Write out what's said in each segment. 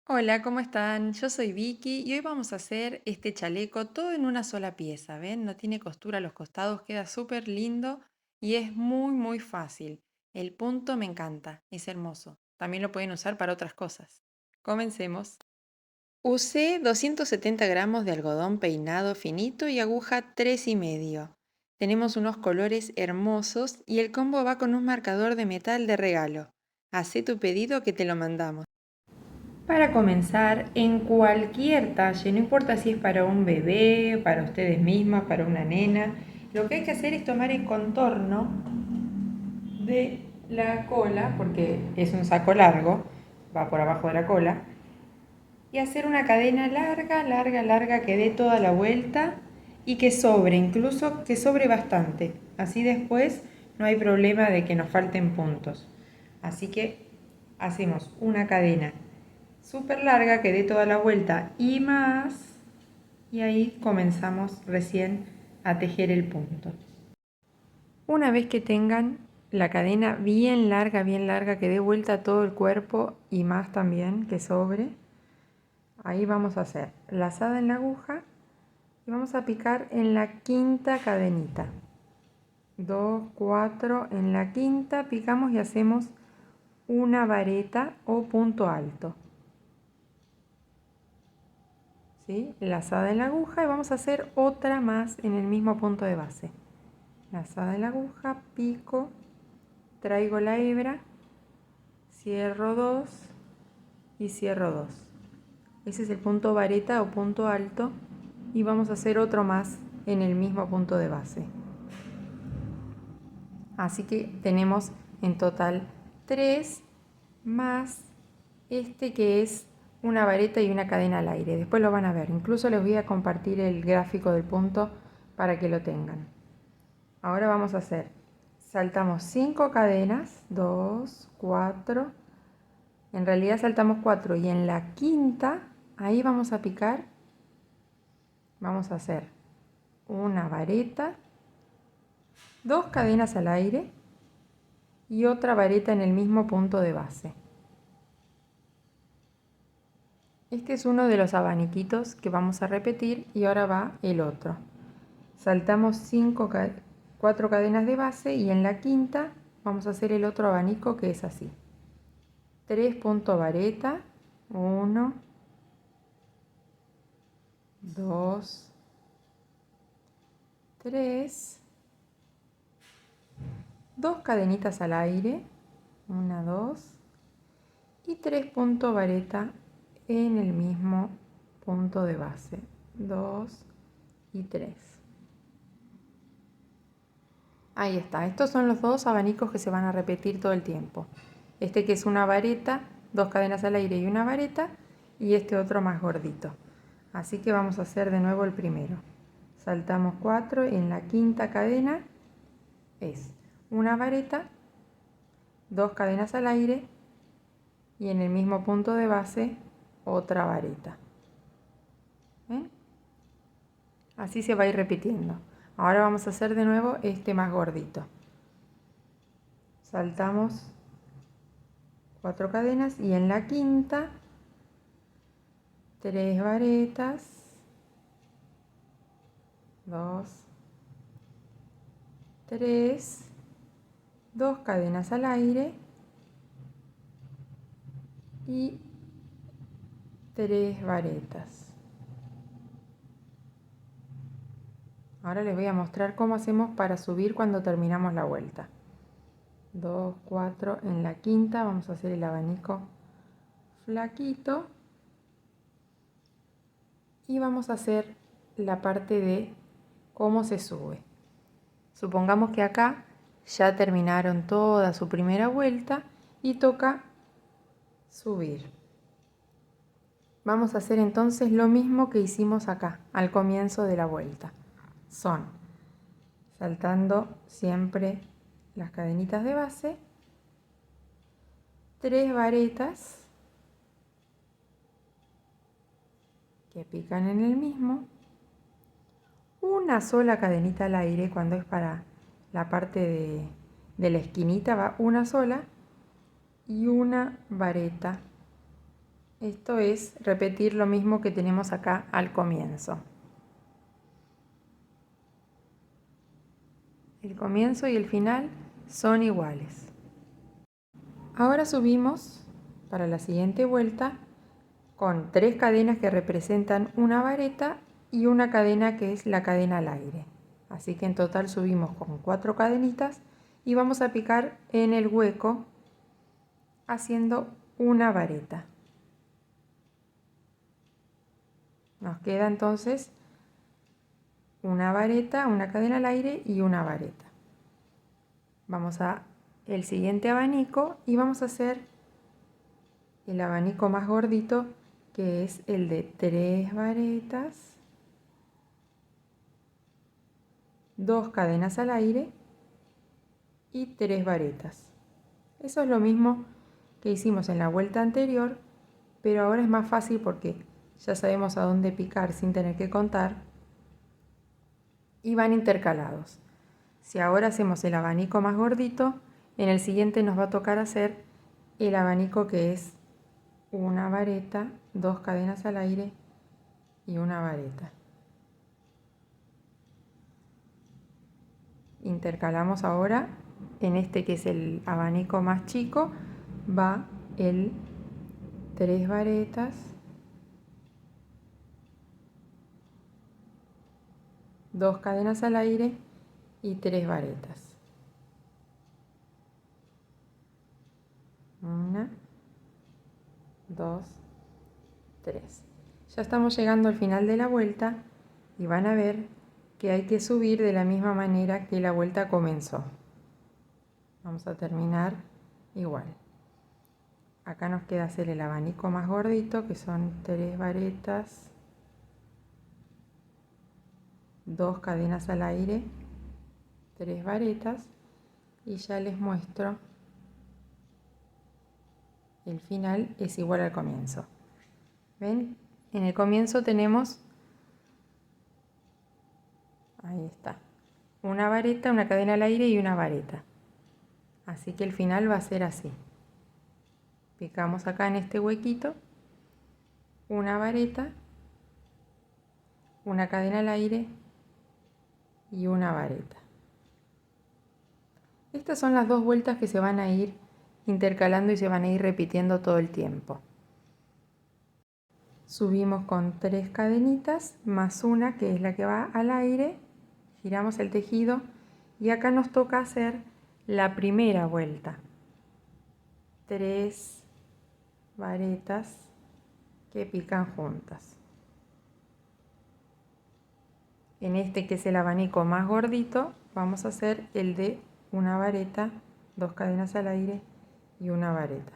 Hola, ¿cómo están? Yo soy Vicky y hoy vamos a hacer este chaleco todo en una sola pieza, ¿ven? No tiene costura a los costados, queda súper lindo y es muy fácil. El punto me encanta, es hermoso. También lo pueden usar para otras cosas. Comencemos. Usé 270 gramos de algodón peinado finito y aguja 3,5. Tenemos unos colores hermosos y el combo va con un marcador de metal de regalo. Hacé tu pedido que te lo mandamos. Para comenzar, en cualquier talle, no importa si es para un bebé, para ustedes mismas, para una nena, lo que hay que hacer es tomar el contorno de la cola, porque es un saco largo, va por abajo de la cola, y hacer una cadena larga, que dé toda la vuelta y que sobre, incluso que sobre bastante. Así después no hay problema de que nos falten puntos. Así que hacemos una cadena súper larga que dé toda la vuelta y más, y ahí comenzamos recién a tejer el punto. Una vez que tengan la cadena bien larga, que dé vuelta a todo el cuerpo y más también, que sobre, ahí vamos a hacer lazada en la aguja y vamos a picar en la quinta cadenita. 2, 4, en la quinta picamos y hacemos una vareta o punto alto. ¿Sí? Lazada en la aguja y vamos a hacer otra más en el mismo punto de base. Lazada en la aguja, pico, traigo la hebra, cierro 2 y cierro 2. Ese es el punto vareta o punto alto y vamos a hacer otro más en el mismo punto de base. Así que tenemos en total 3 más este que es una vareta y una cadena al aire. Después lo van a ver. Incluso les voy a compartir el gráfico del punto para que lo tengan. Ahora vamos a hacer, saltamos 5 cadenas, 2, 4, en realidad saltamos 4 y en la quinta, ahí vamos a picar, vamos a hacer una vareta, 2 cadenas al aire y otra vareta en el mismo punto de base. Este es uno de los abaniquitos que vamos a repetir y ahora va el otro. Saltamos 4 cadenas de base y en la quinta vamos a hacer el otro abanico que es así. 3 puntos vareta, 1, 2, 3, 2 cadenitas al aire, 1, 2 y 3 puntos vareta en el mismo punto de base, 2 y 3. Ahí está, estos son los dos abanicos que se van a repetir todo el tiempo. Este que es una vareta, 2 cadenas al aire y una vareta, y este otro más gordito. Así que vamos a hacer de nuevo el primero. Saltamos 4 y en la quinta cadena es una vareta, 2 cadenas al aire y en el mismo punto de base otra vareta. ¿Ven? Así se va a ir repitiendo. Ahora vamos a hacer de nuevo este más gordito. Saltamos 4 cadenas y en la quinta 3 varetas, 2, 3, 2 cadenas al aire y 3 varetas. Ahora les voy a mostrar cómo hacemos para subir cuando terminamos la vuelta. 2, 4, en la quinta vamos a hacer el abanico flaquito y vamos a hacer la parte de cómo se sube. Supongamos que acá ya terminaron toda su primera vuelta y toca subir. Vamos a hacer entonces lo mismo que hicimos acá al comienzo de la vuelta. Son saltando siempre las cadenitas de base, 3 varetas que pican en el mismo, una sola cadenita al aire cuando es para la parte de la esquinita, va una sola y una vareta Esto es repetir lo mismo que tenemos acá al comienzo. El comienzo y el final son iguales. Ahora subimos para la siguiente vuelta con 3 cadenas que representan una vareta y una cadena que es la cadena al aire. Así que en total subimos con 4 cadenitas y vamos a picar en el hueco haciendo una vareta. Nos queda entonces una vareta, una cadena al aire y una vareta. Vamos a el siguiente abanico y vamos a hacer el abanico más gordito, que es el de 3 varetas, 2 cadenas al aire y 3 varetas. Eso es lo mismo que hicimos en la vuelta anterior, pero ahora es más fácil porque ya sabemos a dónde picar sin tener que contar y van intercalados. Si ahora hacemos el abanico más gordito, en el siguiente nos va a tocar hacer el abanico que es una vareta, 2 cadenas al aire y una vareta. Intercalamos ahora en este que es el abanico más chico, va el 3 varetas, 2 cadenas al aire y 3 varetas. 1, 2, 3. Ya estamos llegando al final de la vuelta y van a ver que hay que subir de la misma manera que la vuelta comenzó. Vamos a terminar igual. Acá nos queda hacer el abanico más gordito, que son 3 varetas, 2 cadenas al aire, 3 varetas, y ya les muestro el final es igual al comienzo. ¿Ven? En el comienzo tenemos, ahí está, una vareta, una cadena al aire y una vareta. Así que el final va a ser así. Picamos acá en este huequito, una vareta, una cadena al aire y una vareta. Estas son las dos vueltas que se van a ir intercalando y se van a ir repitiendo todo el tiempo. Subimos con 3 cadenitas más una que es la que va al aire, giramos el tejido y acá nos toca hacer la primera vuelta. 3 varetas que pican juntas. En este que es el abanico más gordito, vamos a hacer el de una vareta, 2 cadenas al aire y una vareta.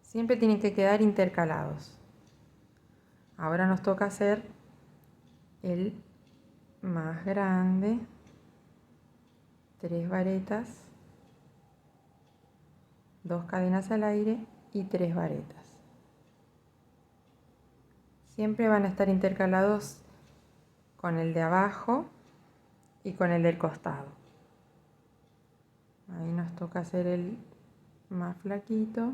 Siempre tienen que quedar intercalados. Ahora nos toca hacer el más grande, 3 varetas, 2 cadenas al aire y 3 varetas. Siempre van a estar intercalados con el de abajo y con el del costado. Ahí nos toca hacer el más flaquito.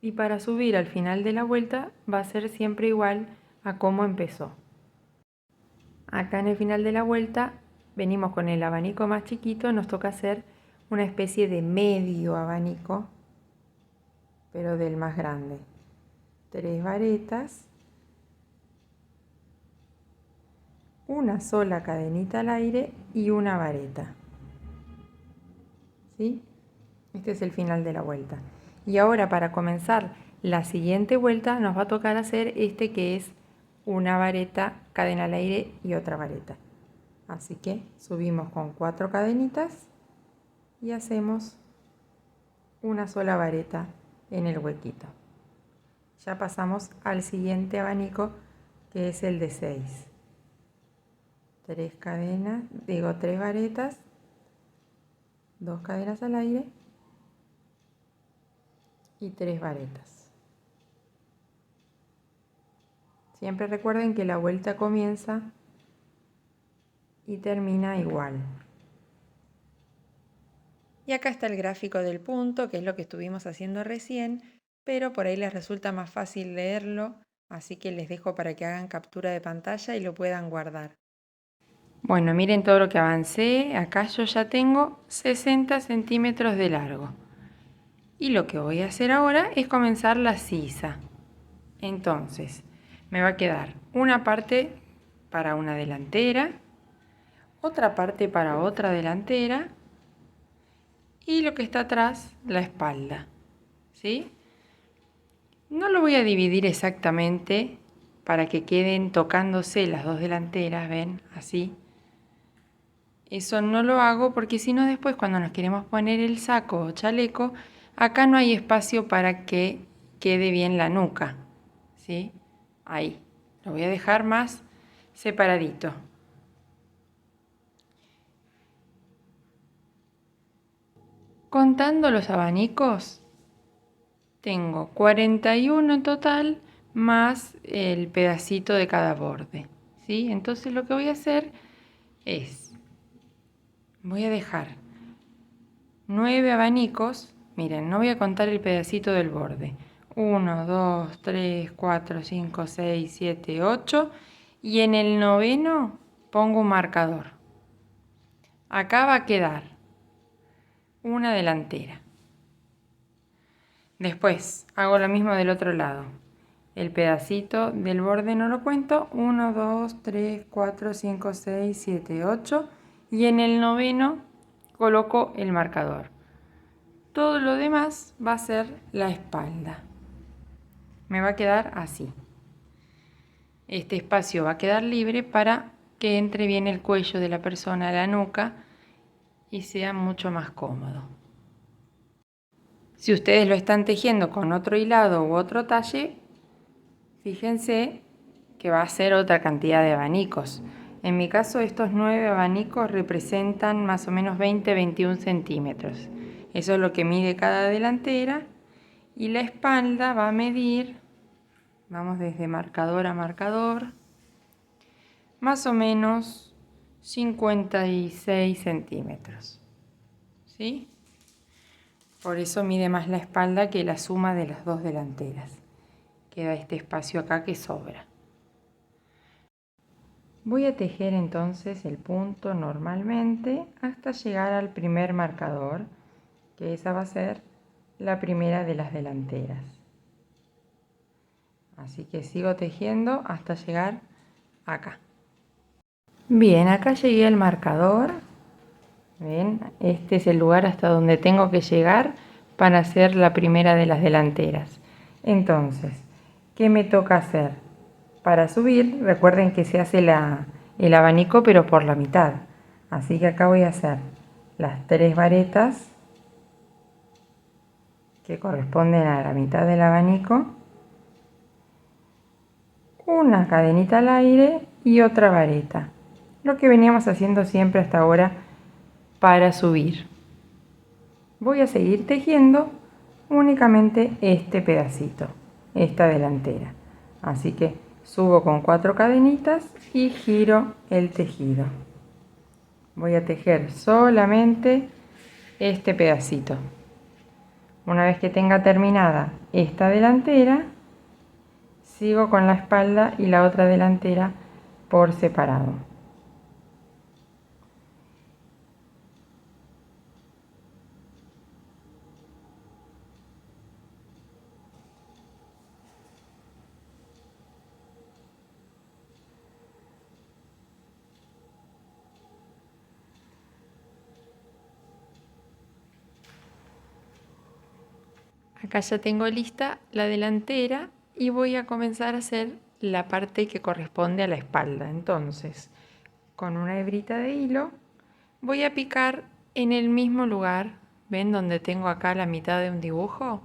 Y para subir al final de la vuelta va a ser siempre igual a cómo empezó. Acá en el final de la vuelta venimos con el abanico más chiquito, nos toca hacer una especie de medio abanico, pero del más grande. 3 varetas, una sola cadenita al aire y una vareta. ¿Sí? Este es el final de la vuelta. Y ahora para comenzar la siguiente vuelta nos va a tocar hacer este que es una vareta, cadena al aire y otra vareta. Así que subimos con 4 cadenitas y hacemos una sola vareta en el huequito. Ya pasamos al siguiente abanico que es el de 6. 3 cadenas, 3 varetas, 2 cadenas al aire y 3 varetas. Siempre recuerden que la vuelta comienza y termina igual. Y acá está el gráfico del punto, que es lo que estuvimos haciendo recién, pero por ahí les resulta más fácil leerlo, así que les dejo para que hagan captura de pantalla y lo puedan guardar. Bueno, miren todo lo que avancé. Acá yo ya tengo 60 centímetros de largo. Y lo que voy a hacer ahora es comenzar la sisa. Entonces, me va a quedar una parte para una delantera, otra parte para otra delantera y lo que está atrás, la espalda. ¿Sí? No lo voy a dividir exactamente para que queden tocándose las dos delanteras, ¿ven? Así. Eso no lo hago porque si no después cuando nos queremos poner el saco o chaleco, acá no hay espacio para que quede bien la nuca, ¿sí? Ahí. Lo voy a dejar más separadito. Contando los abanicos, tengo 41 en total más el pedacito de cada borde, ¿sí? Entonces lo que voy a hacer es, voy a dejar 9 abanicos, miren, no voy a contar el pedacito del borde. 1, 2, 3, 4, 5, 6, 7, 8 y en el noveno pongo un marcador. Acá va a quedar una delantera. Después hago lo mismo del otro lado. El pedacito del borde no lo cuento. 1, 2, 3, 4, 5, 6, 7, 8 y en el noveno coloco el marcador. Todo lo demás va a ser la espalda. Me va a quedar así. Este espacio va a quedar libre para que entre bien el cuello de la persona a la nuca y sea mucho más cómodo. Si ustedes lo están tejiendo con otro hilado u otro talle, fíjense que va a ser otra cantidad de abanicos. En mi caso estos 9 abanicos representan más o menos 20-21 centímetros. Eso es lo que mide cada delantera y la espalda va a medir, vamos desde marcador a marcador, más o menos 56 centímetros. ¿Sí? Por eso mide más la espalda que la suma de las dos delanteras. Queda este espacio acá que sobra. Voy a tejer entonces el punto normalmente hasta llegar al primer marcador, que esa va a ser la primera de las delanteras. Así que sigo tejiendo hasta llegar acá. Bien, acá llegué al marcador. ¿Ven? Este es el lugar hasta donde tengo que llegar para hacer la primera de las delanteras. Entonces, ¿qué me toca hacer? Para subir, recuerden que se hace el abanico pero por la mitad. Así que acá voy a hacer las 3 varetas que corresponden a la mitad del abanico, una cadenita al aire y otra vareta. Lo que veníamos haciendo siempre hasta ahora para subir. Voy a seguir tejiendo únicamente este pedacito, esta delantera. Así que subo con 4 cadenitas y giro el tejido. Voy a tejer solamente este pedacito. Una vez que tenga terminada esta delantera, sigo con la espalda y la otra delantera por separado. Acá ya tengo lista la delantera y voy a comenzar a hacer la parte que corresponde a la espalda. Entonces, con una hebrita de hilo voy a picar en el mismo lugar, ¿ven donde tengo acá la mitad de un dibujo?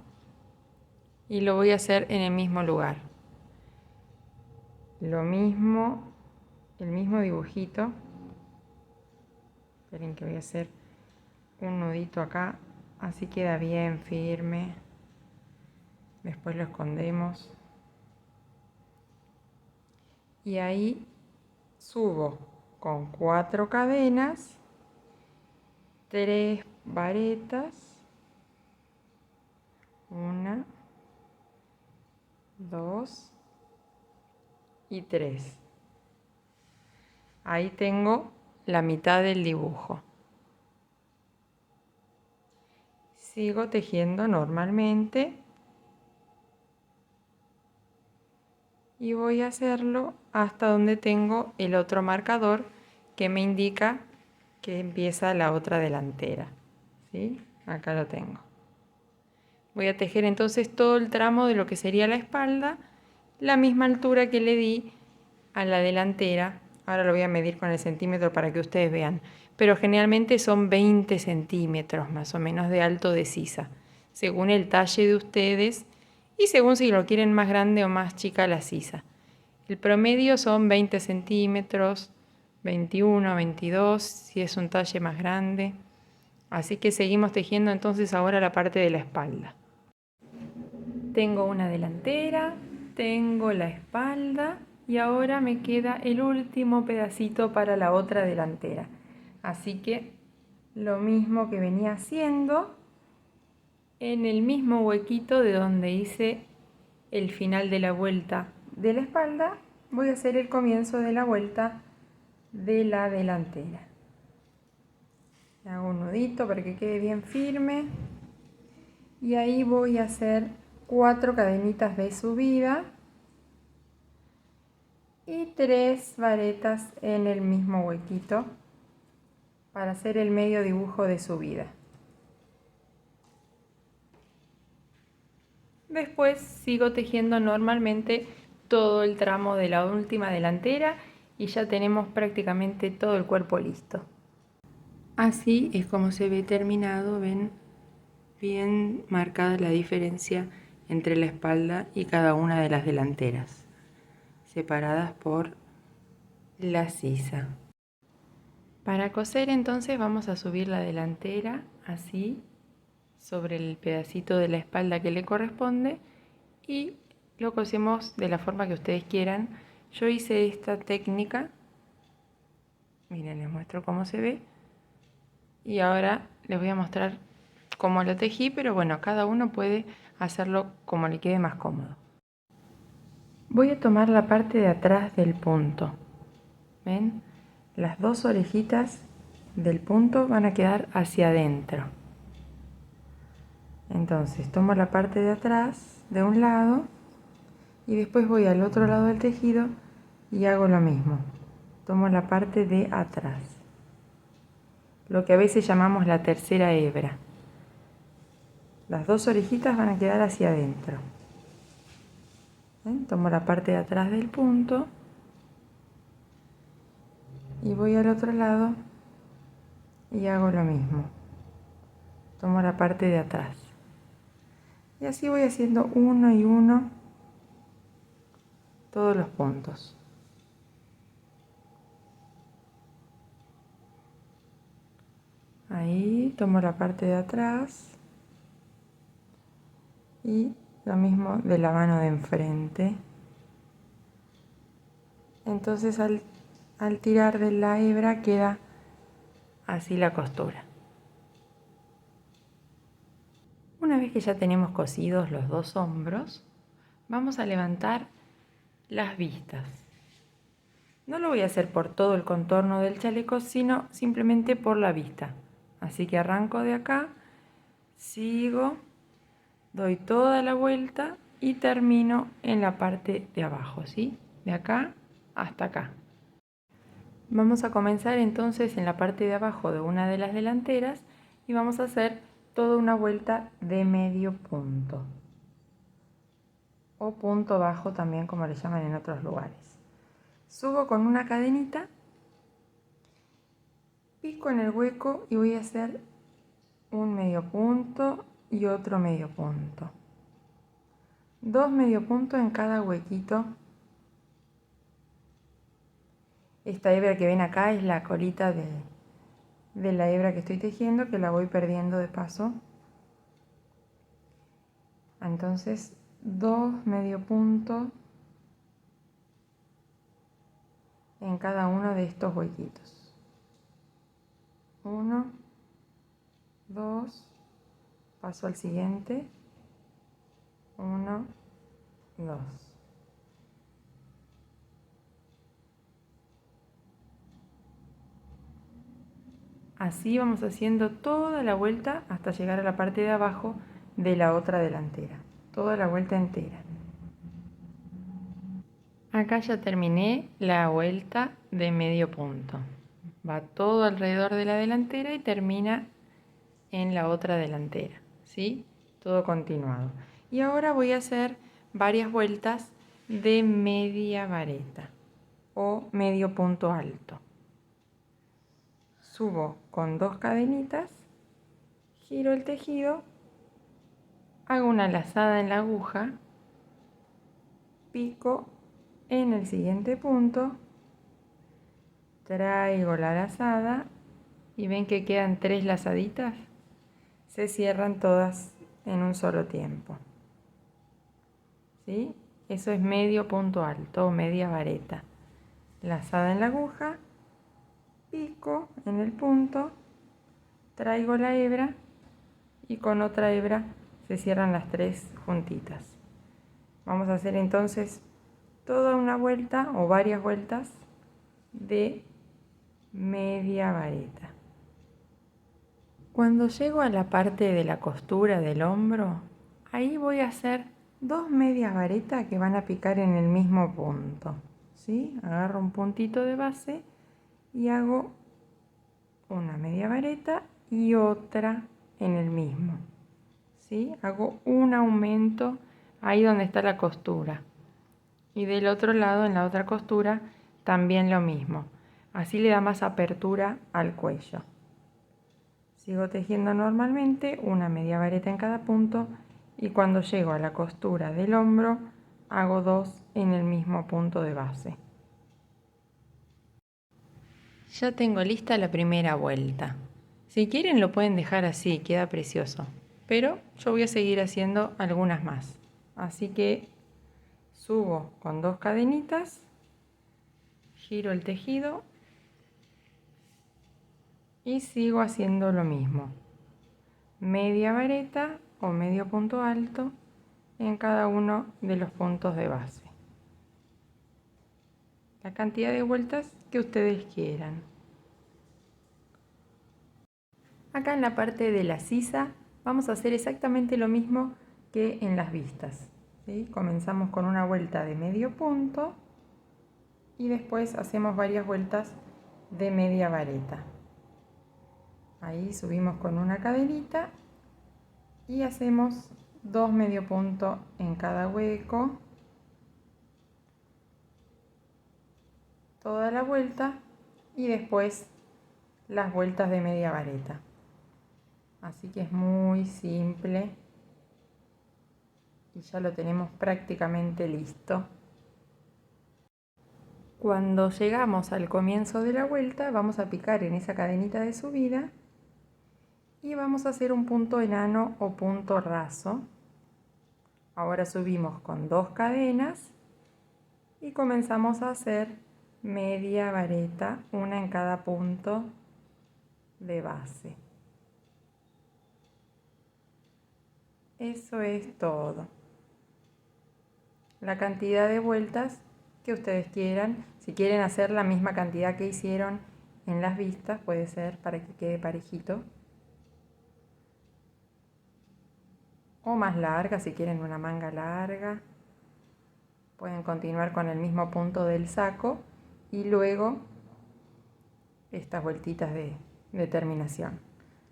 Y lo voy a hacer en el mismo lugar. Lo mismo, el mismo dibujito. Esperen que voy a hacer un nudito acá, así queda bien firme. Después lo escondemos. Y ahí subo con 4 cadenas, 3 varetas. 1, 2 y 3. Ahí tengo la mitad del dibujo. Sigo tejiendo normalmente y voy a hacerlo hasta donde tengo el otro marcador que me indica que empieza la otra delantera. ¿Sí? Acá lo tengo. Voy a tejer entonces todo el tramo de lo que sería la espalda, la misma altura que le di a la delantera. Ahora lo voy a medir con el centímetro para que ustedes vean. Pero generalmente son 20 centímetros más o menos de alto de sisa, según el talle de ustedes y según si lo quieren más grande o más chica la sisa. El promedio son 20 centímetros, 21, 22, si es un talle más grande. Así que seguimos tejiendo entonces ahora la parte de la espalda. Tengo una delantera, tengo la espalda y ahora me queda el último pedacito para la otra delantera. Así que lo mismo que venía haciendo, en el mismo huequito de donde hice el final de la vuelta de la espalda, voy a hacer el comienzo de la vuelta de la delantera. Hago un nudito para que quede bien firme y ahí voy a hacer 4 cadenitas de subida y 3 varetas en el mismo huequito para hacer el medio dibujo de subida. Después sigo tejiendo normalmente todo el tramo de la última delantera y ya tenemos prácticamente todo el cuerpo listo. Así es como se ve terminado, ven bien marcada la diferencia entre la espalda y cada una de las delanteras, separadas por la sisa. Para coser entonces vamos a subir la delantera así sobre el pedacito de la espalda que le corresponde y lo cosemos de la forma que ustedes quieran. Yo hice esta técnica, miren, les muestro cómo se ve y ahora les voy a mostrar cómo lo tejí, pero bueno, cada uno puede hacerlo como le quede más cómodo. Voy a tomar la parte de atrás del punto, ¿ven? Las 2 orejitas del punto van a quedar hacia adentro. Entonces tomo la parte de atrás de un lado y después voy al otro lado del tejido y hago lo mismo. Tomo la parte de atrás, lo que a veces llamamos la tercera hebra. Las 2 orejitas van a quedar hacia adentro. ¿Ven? Tomo la parte de atrás del punto y voy al otro lado y hago lo mismo. Tomo la parte de atrás. Y así voy haciendo uno y uno todos los puntos. Ahí tomo la parte de atrás y lo mismo de la mano de enfrente. Entonces al tirar de la hebra queda así la costura. Una vez que ya tenemos cosidos los 2 hombros, vamos a levantar las vistas. No lo voy a hacer por todo el contorno del chaleco, sino simplemente por la vista. Así que arranco de acá, sigo, doy toda la vuelta y termino en la parte de abajo, ¿sí? De acá hasta acá. Vamos a comenzar entonces en la parte de abajo de una de las delanteras y vamos a hacer toda una vuelta de medio punto. O punto bajo también, como le llaman en otros lugares. Subo con una cadenita, pico en el hueco y voy a hacer un medio punto y otro medio punto. 2 medio puntos en cada huequito. Esta hebra que ven acá es la colita de la hebra que estoy tejiendo, que la voy perdiendo de paso. Entonces 2 medio puntos en cada uno de estos huequitos. 1, 2, paso al siguiente, 1, 2. Así vamos haciendo toda la vuelta hasta llegar a la parte de abajo de la otra delantera. Toda la vuelta entera. Acá ya terminé la vuelta de medio punto. Va todo alrededor de la delantera y termina en la otra delantera, ¿sí? Todo continuado. Y ahora voy a hacer varias vueltas de media vareta o medio punto alto. Subo con 2 cadenitas, giro el tejido, hago una lazada en la aguja, pico en el siguiente punto, traigo la lazada y ven que quedan 3 lazaditas. Se cierran todas en un solo tiempo. ¿Sí? Eso es medio punto alto o media vareta. Lazada en la aguja, pico en el punto, traigo la hebra y con otra hebra se cierran las 3 juntitas. Vamos a hacer entonces toda una vuelta o varias vueltas de media vareta. Cuando llego a la parte de la costura del hombro, ahí voy a hacer 2 medias varetas que van a picar en el mismo punto. ¿Sí? Agarro un puntito de base y hago una media vareta y otra en el mismo. ¿Sí? Hago un aumento ahí donde está la costura. Y del otro lado, en la otra costura, también lo mismo. Así le da más apertura al cuello. Sigo tejiendo normalmente, una media vareta en cada punto, y cuando llego a la costura del hombro hago 2 en el mismo punto de base. Ya tengo lista la primera vuelta. Si quieren lo pueden dejar así, queda precioso. Pero yo voy a seguir haciendo algunas más. Así que subo con 2 cadenitas, giro el tejido y sigo haciendo lo mismo. Media vareta o medio punto alto en cada uno de los puntos de base. La cantidad de vueltas que ustedes quieran. Acá en la parte de la sisa vamos a hacer exactamente lo mismo que en las vistas. ¿Sí? Comenzamos con una vuelta de medio punto y después hacemos varias vueltas de media vareta. Ahí subimos con una cadenita y hacemos 2 medio puntos en cada hueco, toda la vuelta y después las vueltas de media vareta. Así que es muy simple y ya lo tenemos prácticamente listo. Cuando llegamos al comienzo de la vuelta vamos a picar en esa cadenita de subida y vamos a hacer un punto enano o punto raso. Ahora subimos con 2 cadenas y comenzamos a hacer media vareta, una en cada punto de base. Eso es todo. La cantidad de vueltas que ustedes quieran. Si quieren hacer la misma cantidad que hicieron en las vistas, puede ser para que quede parejito. O más larga, si quieren una manga larga. Pueden continuar con el mismo punto del saco y luego estas vueltitas de terminación.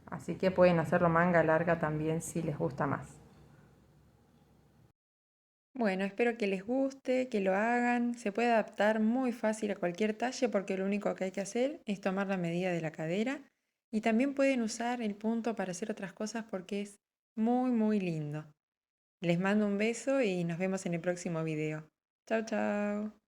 Así que pueden hacerlo manga larga también si les gusta más. Bueno, espero que les guste, que lo hagan. Se puede adaptar muy fácil a cualquier talle porque lo único que hay que hacer es tomar la medida de la cadera. Y también pueden usar el punto para hacer otras cosas porque es muy, muy lindo. Les mando un beso y nos vemos en el próximo video. Chao, chao.